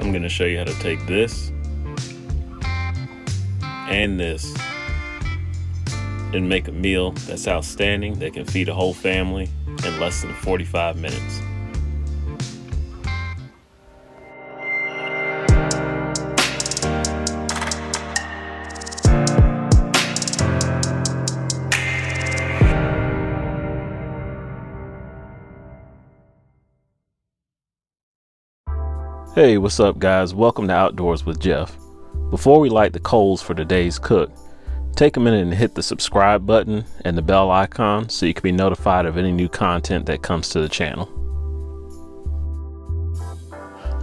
I'm going to show you how to take this and this and make a meal that's outstanding that can feed a whole family in less than 45 minutes. Hey, what's up guys? Welcome to Outdoors with Geoff. Before we light the coals for today's cook, take a minute and hit the subscribe button and the bell icon so you can be notified of any new content that comes to the channel.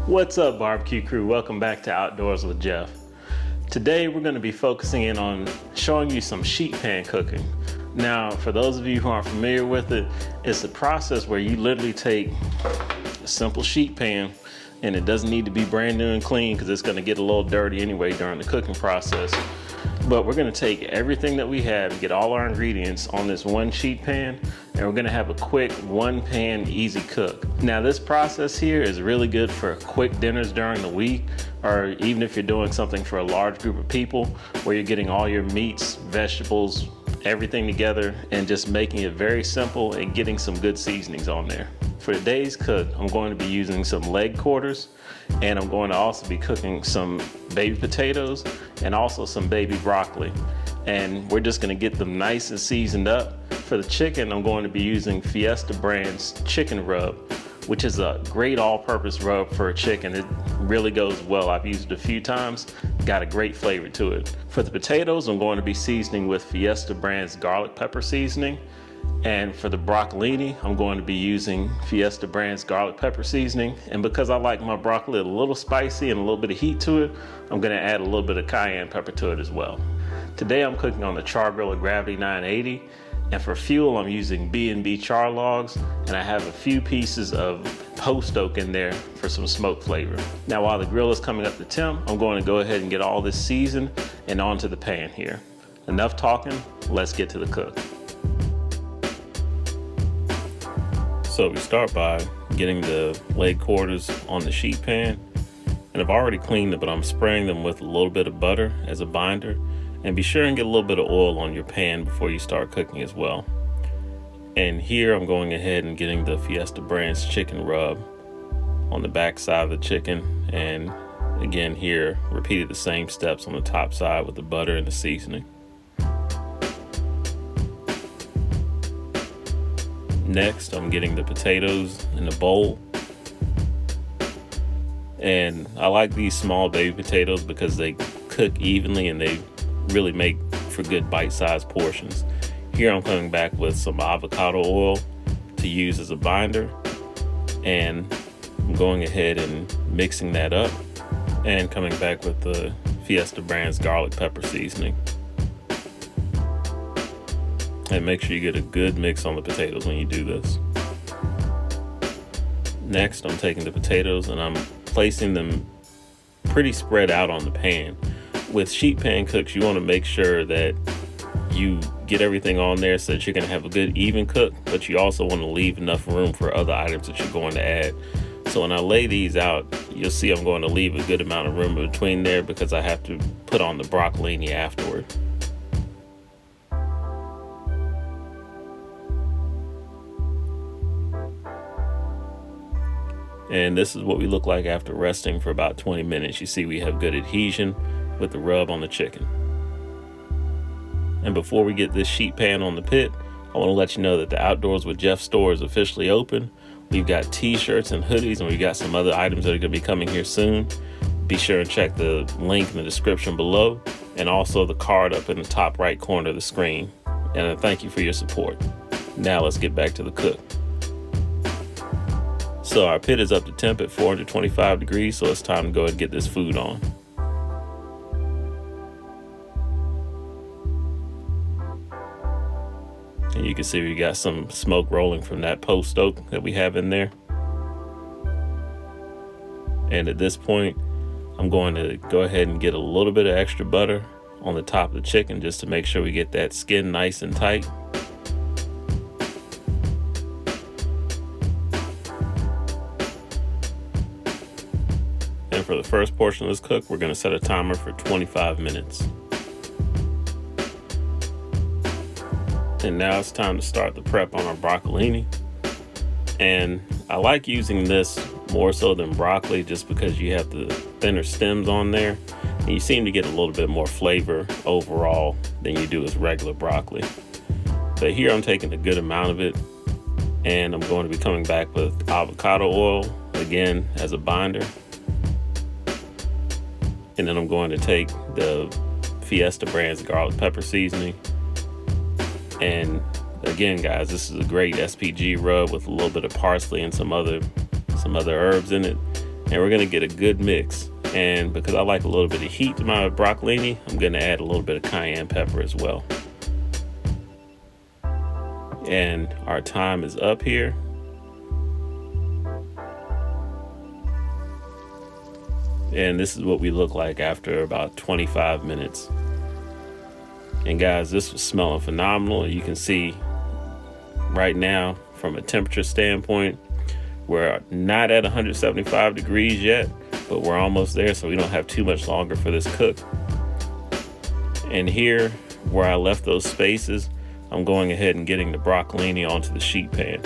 What's up barbecue crew? Welcome back to Outdoors with Geoff. Today we're going to be focusing in on showing you some sheet pan cooking. Now for those of you who aren't familiar with it, it's a process where you literally take a simple sheet pan, and it doesn't need to be brand new and clean because it's going to get a little dirty anyway during the cooking process. But we're going to take everything that we have and get all our ingredients on this one sheet pan, and we're going to have a quick one pan easy cook. Now this process here is really good for quick dinners during the week, or even if you're doing something for a large group of people where you're getting all your meats, vegetables, everything together and just making it very simple and getting some good seasonings on there. For today's cook, I'm going to be using some leg quarters, and I'm going to also be cooking some baby potatoes and also some baby broccoli. And we're just going to get them nice and seasoned up. For the chicken, I'm going to be using Fiesta brand's chicken rub, which is a great all-purpose rub for a chicken. It really goes well. I've used it a few times, got a great flavor to it. For the potatoes, I'm going to be seasoning with Fiesta brand's garlic pepper seasoning. And for the broccolini, I'm going to be using Fiesta brand's garlic pepper seasoning. And because I like my broccoli a little spicy and a little bit of heat to it, I'm going to add a little bit of cayenne pepper to it as well. Today I'm cooking on the Char-Griller Gravity 980. And for fuel, I'm using B&B Char-Logs, and I have a few pieces of post oak in there for some smoke flavor. Now while the grill is coming up to temp, I'm going to go ahead and get all this seasoned and onto the pan here. Enough talking, let's get to the cook. So we start by getting the leg quarters on the sheet pan, and I've already cleaned it, but I'm spraying them with a little bit of butter as a binder. And be sure and get a little bit of oil on your pan before you start cooking as well. And here I'm going ahead and getting the Fiesta brand's chicken rub on the back side of the chicken, and again here repeated the same steps on the top side with the butter and the seasoning. Next, I'm getting the potatoes in a bowl, and I like these small baby potatoes because they cook evenly and they really make for good bite-sized portions. Here I'm coming back with some avocado oil to use as a binder, and I'm going ahead and mixing that up and coming back with the Fiesta brand's garlic pepper seasoning. And make sure you get a good mix on the potatoes when you do this. Next, I'm taking the potatoes and I'm placing them pretty spread out on the pan. With sheet pan cooks, you want to make sure that you get everything on there so that you're going to have a good even cook, but you also want to leave enough room for other items that you're going to add. So when I lay these out, you'll see I'm going to leave a good amount of room between there because I have to put on the broccolini afterward. And this is what we look like after resting for about 20 minutes. You see we have good adhesion with the rub on the chicken. And before we get this sheet pan on the pit, I want to let you know that the Outdoors with Geoff store is officially open. We've got t-shirts and hoodies, and we've got some other items that are going to be coming here soon. Be sure and check the link in the description below, and also the card up in the top right corner of the screen. And I thank you for your support. Now let's get back to the cook. So our pit is up to temp at 425 degrees, so it's time to go ahead and get this food on. And you can see we got some smoke rolling from that post oak that we have in there. And at this point, I'm going to go ahead and get a little bit of extra butter on the top of the chicken just to make sure we get that skin nice and tight. And for the first portion of this cook, we're going to set a timer for 25 minutes. And now it's time to start the prep on our broccolini. And I like using this more so than broccoli just because you have the thinner stems on there. And you seem to get a little bit more flavor overall than you do with regular broccoli. But here I'm taking a good amount of it. And I'm going to be coming back with avocado oil, again, as a binder. And then I'm going to take the Fiesta brand's garlic pepper seasoning. And again, guys, this is a great SPG rub with a little bit of parsley and some other herbs in it. And we're gonna get a good mix. And because I like a little bit of heat to my broccolini, I'm gonna add a little bit of cayenne pepper as well. And our time is up here. And this is what we look like after about 25 minutes. And guys, this was smelling phenomenal. You can see right now from a temperature standpoint, we're not at 175 degrees yet, but we're almost there, so we don't have too much longer for this cook. And here, where I left those spaces, I'm going ahead and getting the broccolini onto the sheet pan.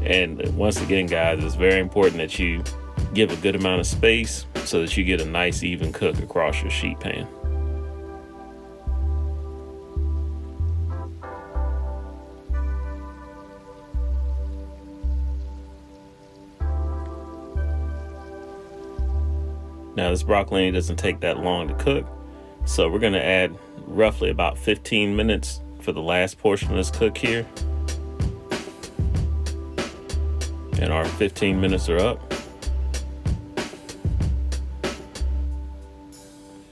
And once again, guys, it's very important that you give a good amount of space so that you get a nice even cook across your sheet pan. Now this broccolini doesn't take that long to cook, so we're gonna add roughly about 15 minutes for the last portion of this cook here. And our 15 minutes are up.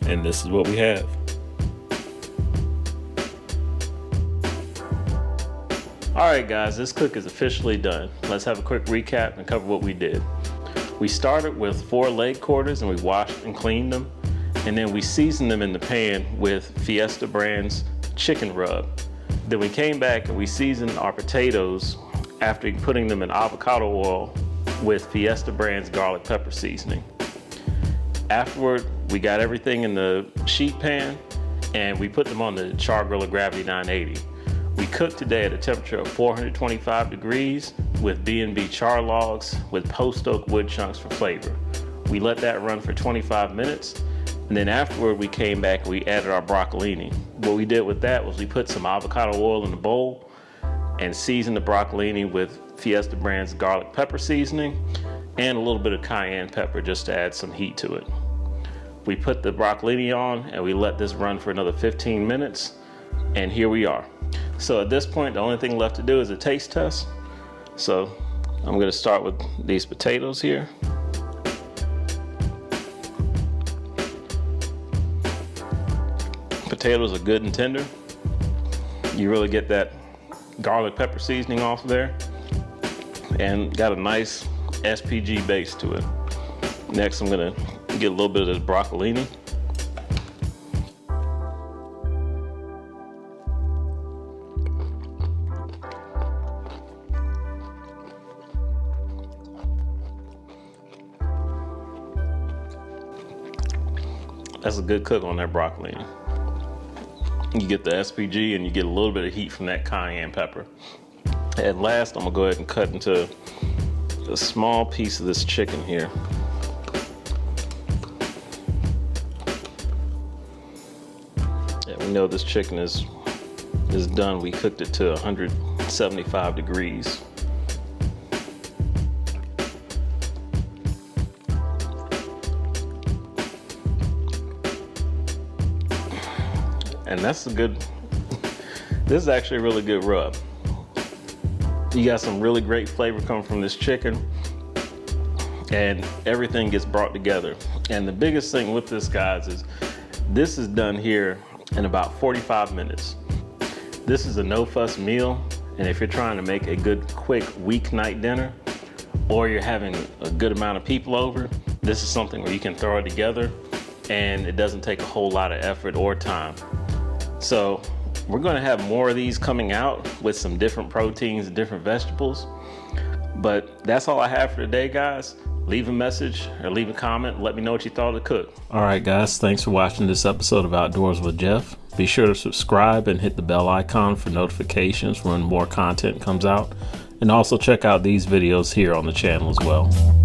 And this is what we have. All right, guys, this cook is officially done. Let's have a quick recap and cover what we did. We started with 4 leg quarters and we washed and cleaned them. And then we seasoned them in the pan with Fiesta brand's chicken rub. Then we came back and we seasoned our potatoes after putting them in avocado oil with Fiesta brand's garlic pepper seasoning. Afterward, we got everything in the sheet pan and we put them on the Char-Griller Gravity 980. We cooked today at a temperature of 425 degrees with B&B Char-Logs with post oak wood chunks for flavor. We let that run for 25 minutes, and then afterward we came back and we added our broccolini. What we did with that was we put some avocado oil in a bowl and seasoned the broccolini with Fiesta brand's garlic pepper seasoning and a little bit of cayenne pepper just to add some heat to it. We put the broccolini on and we let this run for another 15 minutes, and here we are. So at this point, the only thing left to do is a taste test. So I'm gonna start with these potatoes here. Potatoes are good and tender. You really get that garlic pepper seasoning off of there and got a nice SPG base to it. Next, I'm gonna get a little bit of this broccolini. That's a good cook on that broccolini. You get the SPG and you get a little bit of heat from that cayenne pepper. And last, I'm gonna go ahead and cut into a small piece of this chicken here. And we know this chicken is done. We cooked it to 175 degrees. And that's a good, this is actually a really good rub. You got some really great flavor coming from this chicken and everything gets brought together. And the biggest thing with this, guys, is this is done here in about 45 minutes. This is a no-fuss meal, and if you're trying to make a good, quick weeknight dinner, or you're having a good amount of people over, this is something where you can throw it together and it doesn't take a whole lot of effort or time. So we're gonna have more of these coming out with some different proteins and different vegetables. But that's all I have for today, guys. leave a message or leave a comment. Let me know what you thought of the cook. All right, guys, thanks for watching this episode of Outdoors with Geoff. Be sure to subscribe and hit the bell icon for notifications when more content comes out. And also check out these videos here on the channel as well.